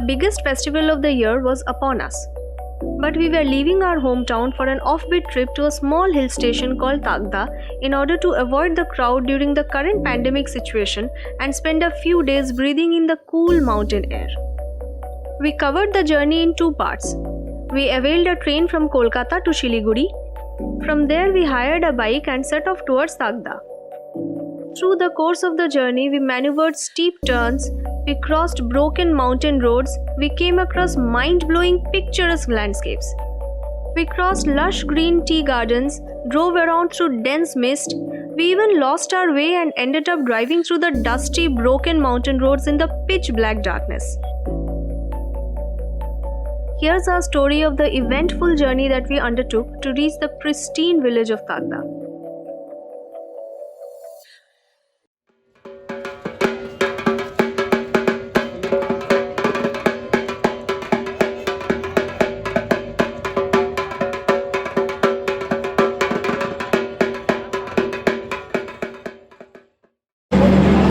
biggest festival of the year was upon us. But we were leaving our hometown for an offbeat trip to a small hill station called Takdah in order to avoid the crowd during the current pandemic situation and spend a few days breathing in the cool mountain air. We covered the journey in two parts. We availed a train from Kolkata to Siliguri. From there, we hired a bike and set off towards Takdah. Through the course of the journey, we maneuvered steep turns, we crossed broken mountain roads, we came across mind-blowing picturesque landscapes. We crossed lush green tea gardens, drove around through dense mist, we even lost our way and ended up driving through the dusty, broken mountain roads in the pitch-black darkness. Here's our story of the eventful journey that we undertook to reach the pristine village of Takdah.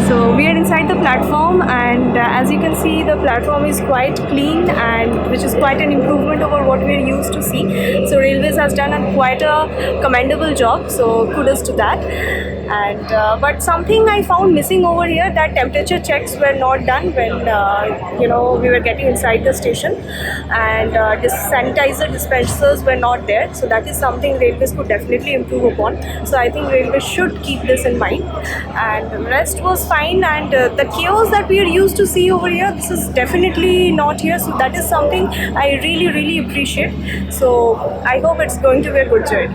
So we are inside the platform, and as you can see, the platform is quite clean, and which is quite an improvement over what we are used to see. So Railways has done quite a commendable job, so kudos to that. And but something I found missing over here, that temperature checks were not done when we were getting inside the station, and sanitizer dispensers were not there. So that is something Railways could definitely improve upon. So I think Railways should keep this in mind. And the rest was fine, and the chaos that we are used to see over here, this is definitely not here. So that is something I really appreciate. So I hope it's going to be a good journey.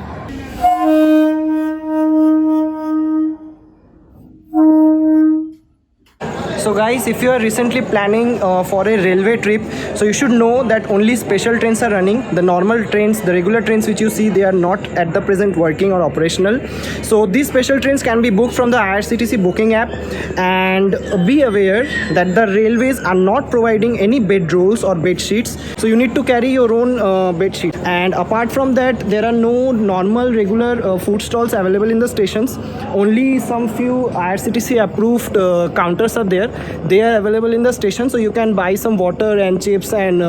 So guys, if you are recently planning for a railway trip, so you should know that only special trains are running. The normal trains, the regular trains which you see, they are not at the present working or operational. So these special trains can be booked from the IRCTC booking app, and be aware that the railways are not providing any bed rolls or bed sheets. So you need to carry your own bed sheet. And apart from that, there are no normal regular food stalls available in the stations. Only some few IRCTC approved counters are there. They are available in the station, so you can buy some water and chips and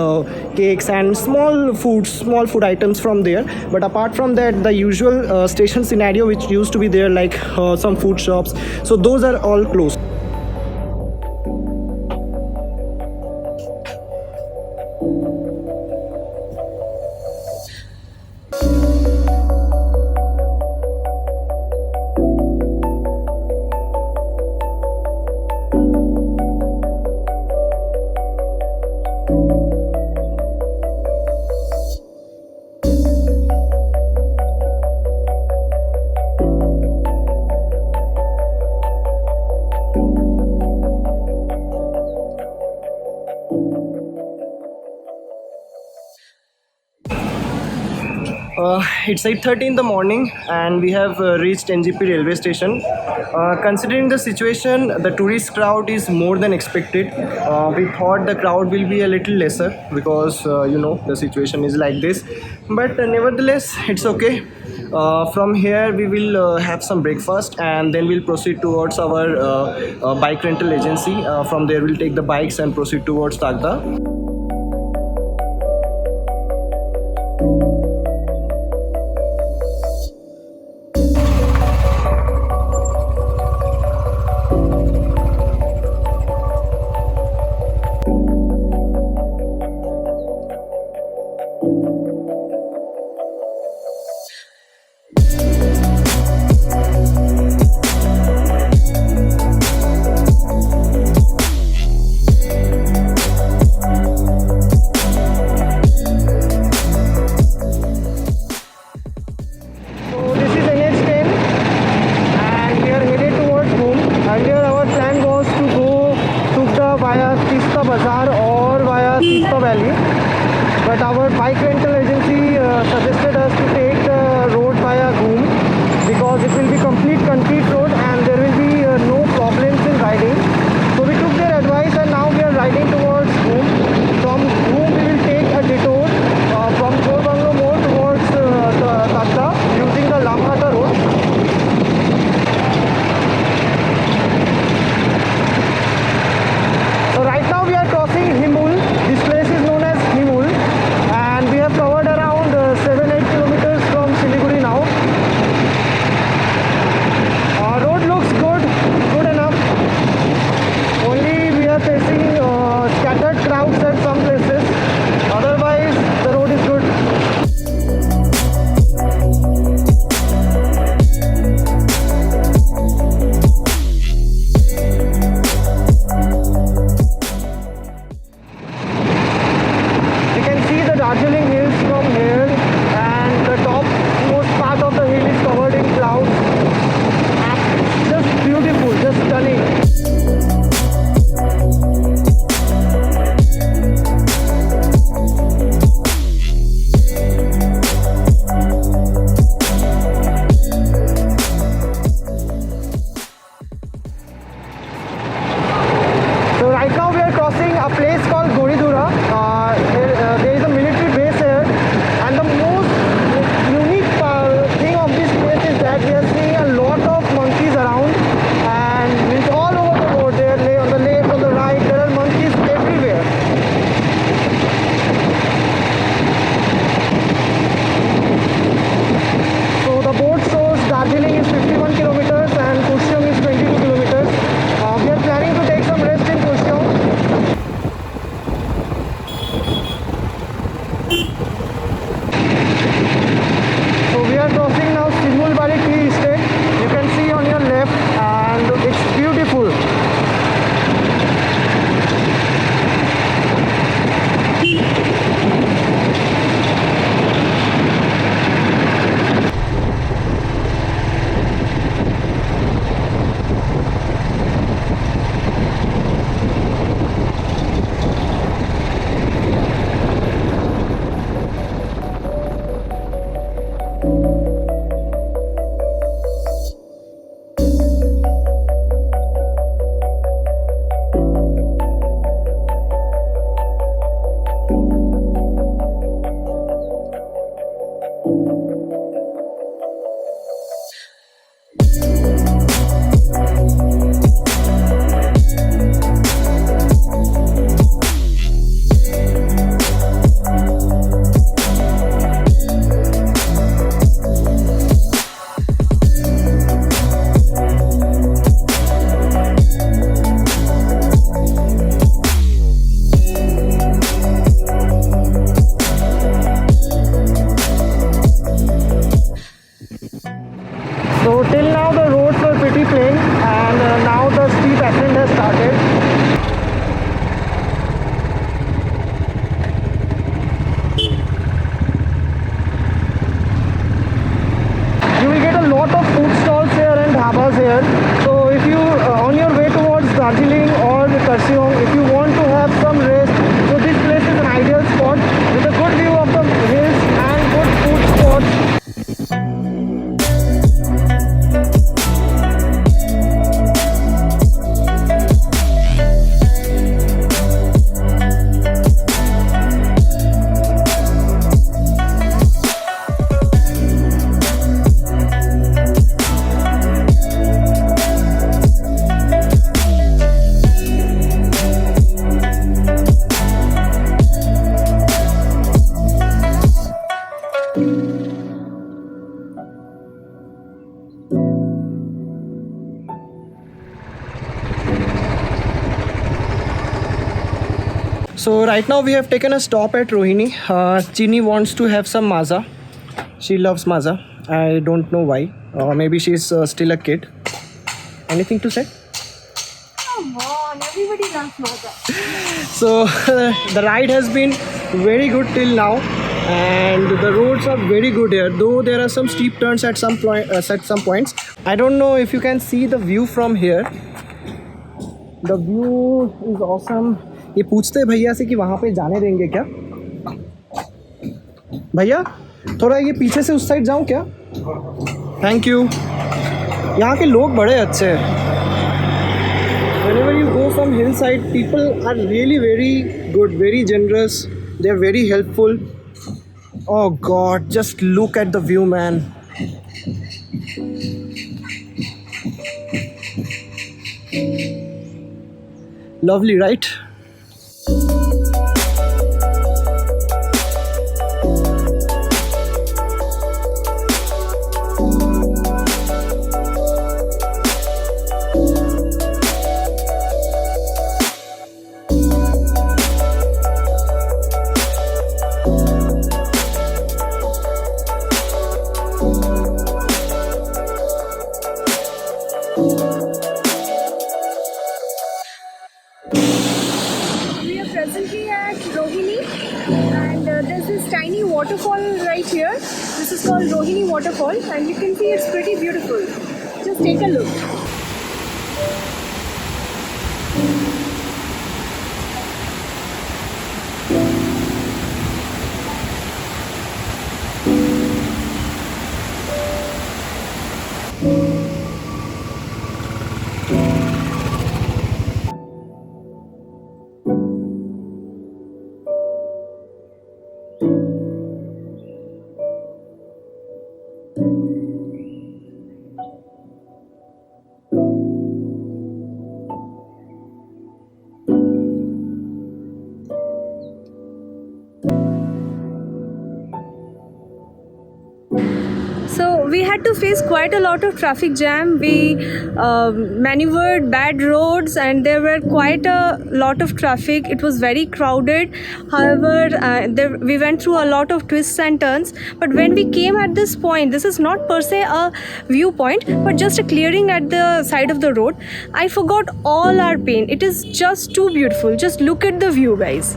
cakes and small food items from there. But apart from that, the usual station scenario which used to be there, like some food shops, so those are all closed. It's 8:30 in the morning, and we have reached NJP railway station. Considering the situation, the tourist crowd is more than expected. We thought the crowd will be a little lesser because the situation is like this, but nevertheless it's okay. From here we will have some breakfast, and then we'll proceed towards our bike rental agency. From there we'll take the bikes and proceed towards Takdah. But our bike rental agency suggested us to take the road via Goom because it will be complete concrete road and there will be no problems in riding. So we took their advice and now we are riding towards Goom. From Goom we will take a detour from Banglo More towards Takdah using the Lamhata road. So right now we are crossing Himbul. This So right now we have taken a stop at Rohini. Chini wants to have some maza. She loves maza. I don't know why. Maybe she's still a kid. Anything to say? Come on, everybody loves maza. So the ride has been very good till now, and the roads are very good here. Though there are some steep turns at some points. I don't know if you can see the view from here. The view is awesome. ये पूछते हैं भैया से कि वहाँ पे जाने देंगे क्या? भैया थोड़ा ये पीछे से उस साइड जाऊँ क्या? Thank you. यहाँ के लोग बड़े अच्छे हैं. Whenever you go from hillside, people are really very good, very generous. They are very helpful. Oh God, just look at the view, man. Lovely, right? We are presently at Rohini, and there's this tiny waterfall right here. This is called Rohini Waterfall, and you can see it's pretty beautiful. Just take a look. So we had to face quite a lot of traffic jam. We maneuvered bad roads, and there were quite a lot of traffic. It was very crowded. However, we went through a lot of twists and turns. But when we came at this point, this is not per se a viewpoint, but just a clearing at the side of the road. I forgot all our pain. It is just too beautiful. Just look at the view, guys.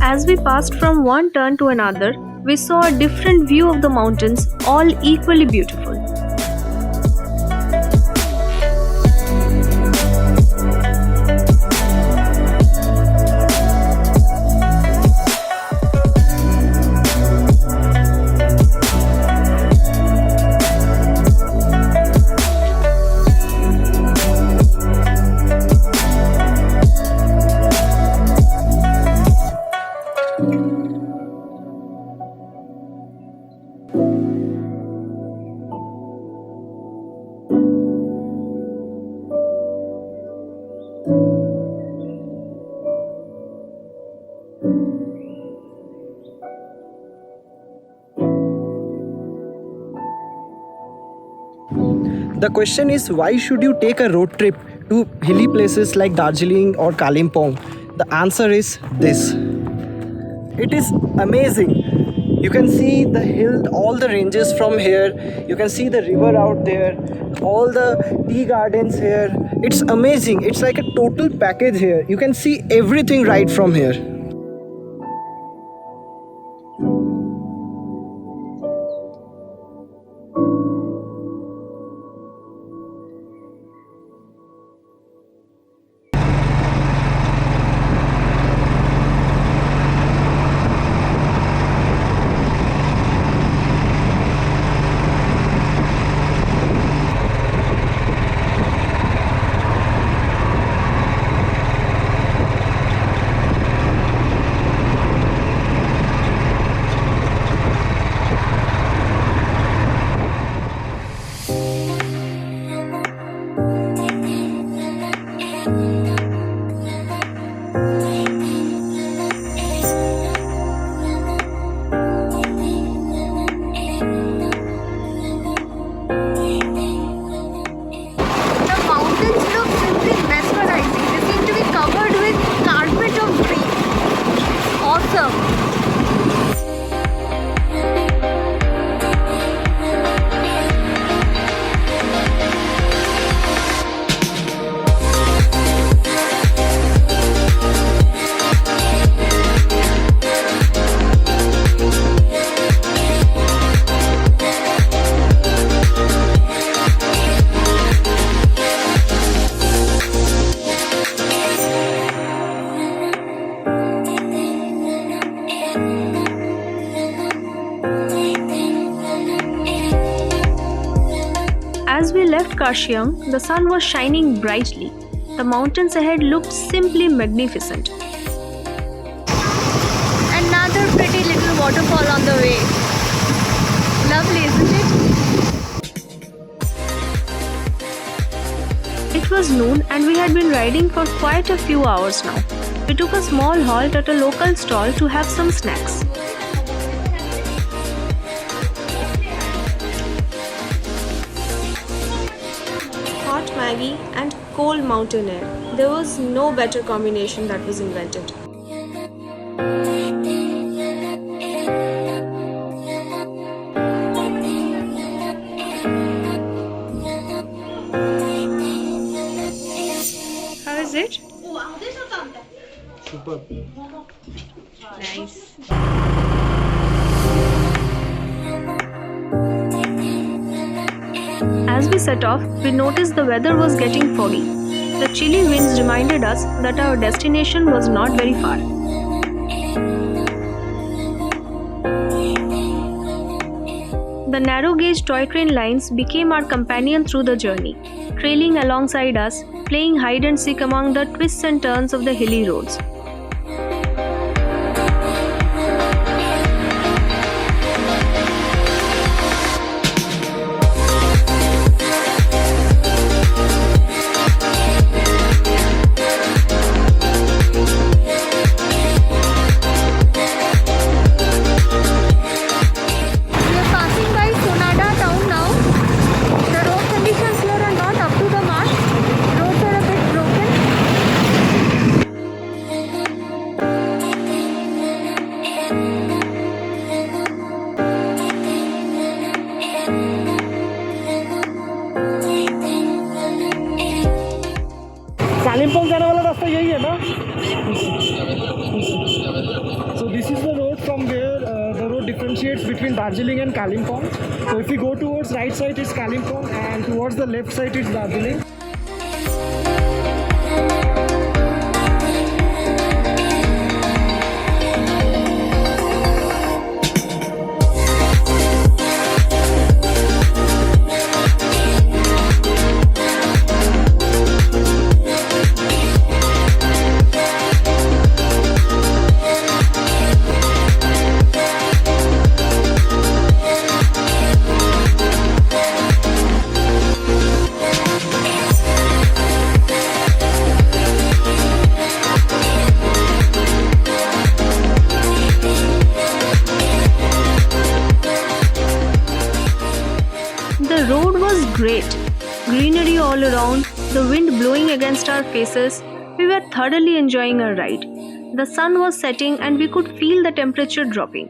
As we passed from one turn to another, we saw a different view of the mountains, all equally beautiful. The question is, why should you take a road trip to hilly places like Darjeeling or Kalimpong? The answer is this. It is amazing. You can see the hill, all the ranges from here. You can see the river out there, all the tea gardens here. It's amazing. It's like a total package here. You can see everything right from here. As we left Karshiang, the sun was shining brightly. The mountains ahead looked simply magnificent. Another pretty little waterfall on the way. Lovely, isn't it? It was noon and we had been riding for quite a few hours now. We took a small halt at a local stall to have some snacks. Hot Maggie and cold mountain air. There was no better combination that was invented. How is it? Super. Nice. As we set off, we noticed the weather was getting foggy. The chilly winds reminded us that our destination was not very far. The narrow gauge toy train lines became our companion through the journey, trailing alongside us, playing hide and seek among the twists and turns of the hilly roads. Kalimpong जाने वाला रास्ता यही है ना? So this is the road from where the road differentiates between Darjeeling and Kalimpong. So if you go towards right side is Kalimpong and towards the left side is Darjeeling. The road was great. Greenery all around, the wind blowing against our faces. We were thoroughly enjoying our ride. The sun was setting and we could feel the temperature dropping.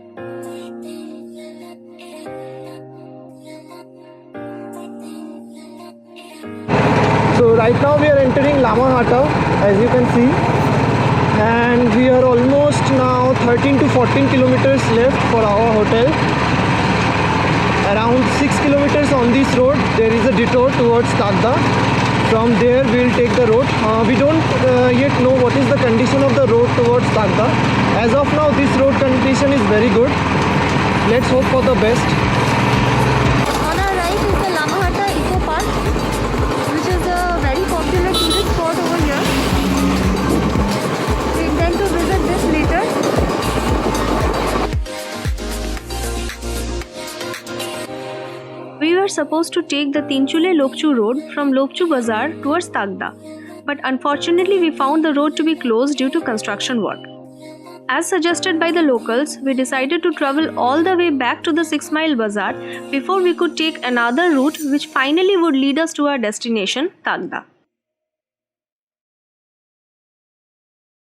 So right now we are entering Lamahata, as you can see, and we are almost now 13 to 14 kilometers left for our hotel. Around 6 kilometers on this road there is a detour towards Takdah. From there we will take the road. We don't yet know what is the condition of the road towards Takdah. As of now this road condition is very good. Let's hope for the best. On our right is the Lamahata Eco Park, which is a very popular tourist spot over here. We intend to visit this later. We were supposed to take the Tinchule-Lokchu road from Lokchu Bazaar towards Takdah, but unfortunately we found the road to be closed due to construction work. As suggested by the locals, we decided to travel all the way back to the 6-mile bazaar before we could take another route which finally would lead us to our destination, Takdah.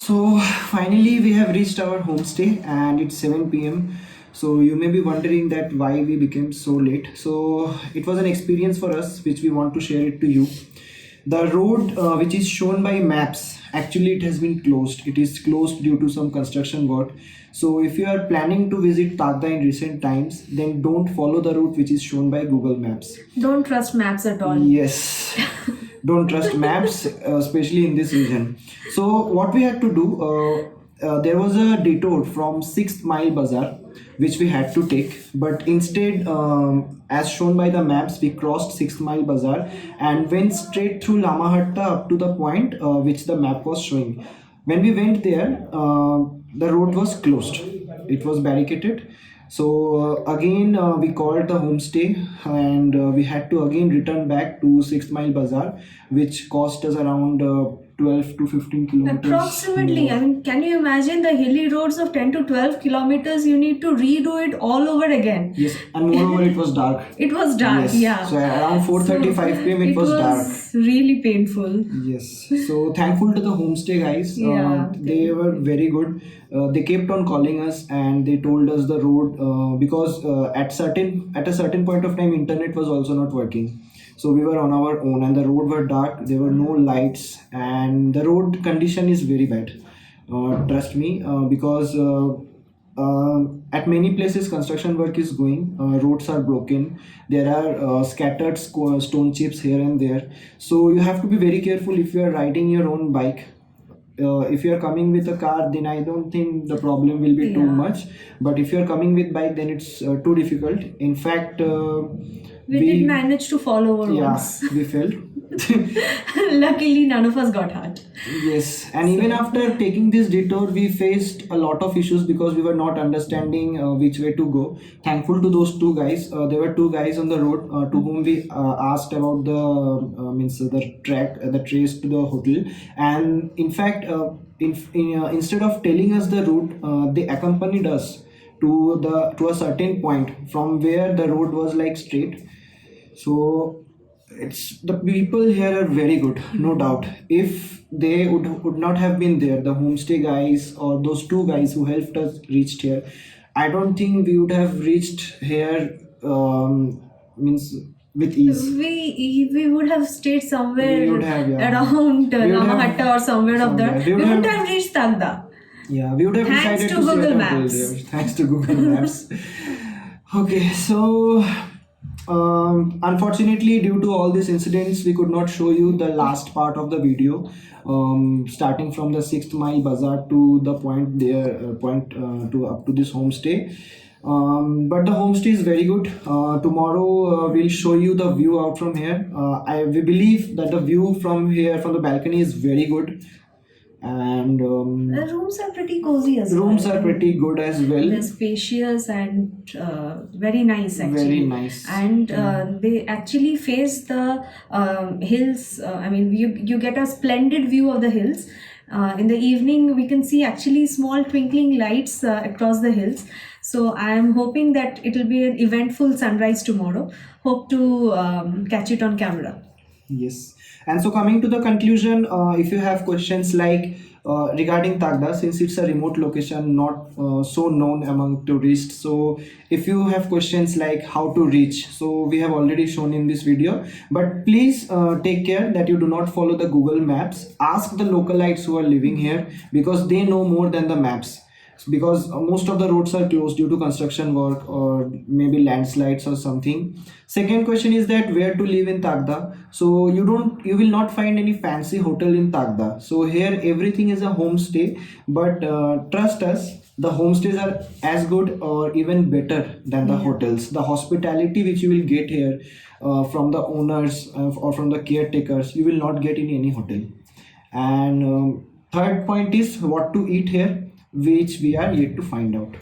So finally we have reached our homestay and it's 7 p.m. So you may be wondering that why we became so late. So it was an experience for us which we want to share it to you. The road which is shown by maps, actually it has been closed. It is closed due to some construction work. So if you are planning to visit Takdah in recent times, then don't follow the route which is shown by Google Maps. Don't trust maps at all. Yes. Don't trust maps, especially in this region. So what we had to do, there was a detour from 6th Mile Bazaar which we had to take. But instead, as shown by the maps, we crossed 6 Mile Bazaar and went straight through Lamahatta up to the point which the map was showing. When we went there, the road was closed. It was barricaded. So again, we called the homestay, and we had to again return back to 6 Mile Bazaar, which cost us around 12 to 15 kilometers. Approximately. more. I mean, can you imagine the hilly roads of 10 to 12 kilometers? You need to redo it all over again. Yes, and moreover, it was dark. It was dark, Yes. yeah. So around 4:35 p.m. it was dark. Really painful. Yes. So thankful to the homestay guys. Yeah. They were very good. They kept on calling us and they told us the road because at a certain point of time internet was also not working. So we were on our own and the road were dark. There were no lights and the road condition is very bad. Trust me, because at many places construction work is going. Roads are broken. There are scattered stone chips here and there. So you have to be very careful if you are riding your own bike. If you are coming with a car, then I don't think the problem will be too Yeah. much. But if you are coming with bike, then it's too difficult. In fact, We did manage to fall over once. we fell. Luckily, none of us got hurt. Yes, and even after taking this detour, we faced a lot of issues because we were not understanding which way to go. Thankful to those two guys. There were two guys on the road to whom we asked about the track, the trace to the hotel, and in fact, instead of telling us the route, they accompanied us to a certain point from where the road was like straight. So it's the people here are very good, no doubt. If they would not have been there, the homestay guys or those two guys who helped us reached here, I don't think we would have reached here means with ease. We would have stayed somewhere We would have, yeah. around We would have- Lamahatta or somewhere of somewhere. that. We We would wouldn't have- have reached Takdah. Yeah, we would have Thanks decided to to Google set up Maps. there. Thanks to Google Maps. Okay, so unfortunately, due to all these incidents, we could not show you the last part of the video, starting from the 6th Mile Bazaar to the point there, to up to this homestay. But the homestay is very good. Tomorrow we'll show you the view out from here. We believe that the view from here from the balcony is very good, and The rooms are pretty cozy as well. rooms are pretty good as well. They're spacious and very nice actually. Very nice. And they actually face the hills. I mean, you get a splendid view of the hills. In the evening, we can see actually small twinkling lights across the hills. So I am hoping that it will be an eventful sunrise tomorrow. Hope to catch it on camera. Yes. And so coming to the conclusion, if you have questions like regarding Takdah, since it's a remote location, not so known among tourists, so if you have questions like how to reach, so we have already shown in this video, but please take care that you do not follow the Google Maps. Ask the localites who are living here because they know more than the maps. Because most of the roads are closed due to construction work or maybe landslides or something. Second question is that where to live in Takdah. So you will not find any fancy hotel in Takdah. So here everything is a homestay, but trust us, the homestays are as good or even better than the hotels. The hospitality which you will get here from the owners or from the caretakers, you will not get in any hotel. And third point is what to eat here, which we are yet to find out.